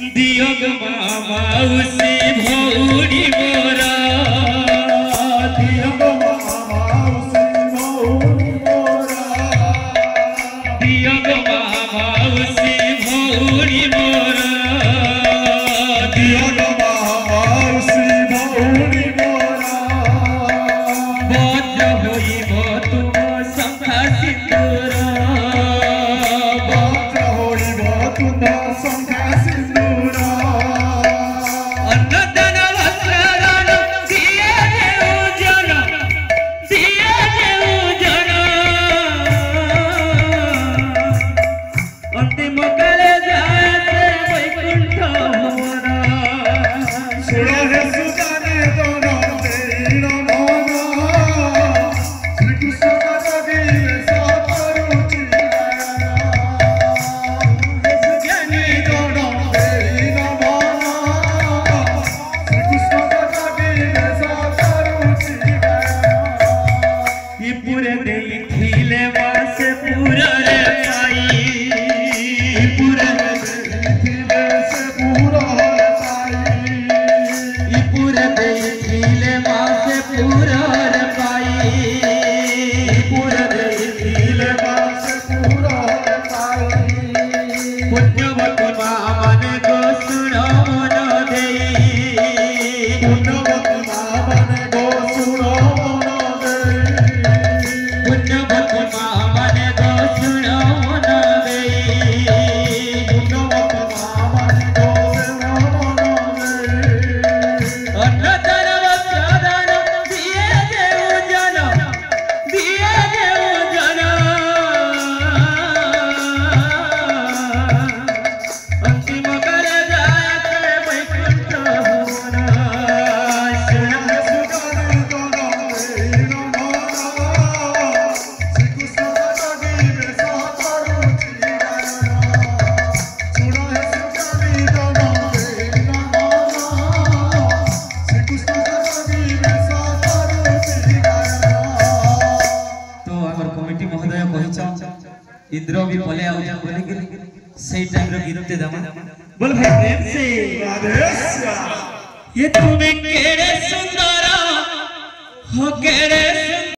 दियोग मामाउसी भौरी मोरा दियोग मामाउसी भौरी मोरा दियोग मामाउसी भौरी मोरा दियोग मामाउसी भौरी मोरा बद्र होइब तुम शंखा सिंदूरा बद्र होइब तुम शंखा सिंदूरा अन्नदान वस्त्रदान दिए देउजन अंतिम काले जाए वैकुंठ भवन सुरहे सुजाने दोनो तेरी मन श्री कृष्ण कवि सतरुचि सुजाने दोनो तेरी मन श्री कृष्ण कवि सतरुचि ये पूरे देखिले वासे पूरा रे आई पूरे देखिले से पूरा रे पाई ये पूरे देखिले वासे पूरा रे पाई पूरे देखिले वासे पूरा रे पाई पुण्यवती मां मन को सुनो मन देई पुण्यवती मां मन को सुनो मन देई पुण्यवती मां मन को सुनो मन देई पुण्यवती मां मन को सुनो मन देई अन्नदान वस्त्रदान दिए देउजन अंतिम काले जाते वैकुंठ भवन सुरहे सुजाने दोनो तेरी मन श्री कृष्ण कवि सतरुचि सुरहे सुजाने दोनो तेरी मन श्री कृष्ण कवि सतरुचि तो अगर कमिटी महोदय कहिचा इंद्र भी पले आउ जा बोले कि सही टाइम रो गीत दमा बोल भाई प्रेम से ये तुम्हें केड़े सुंदर हो केड़े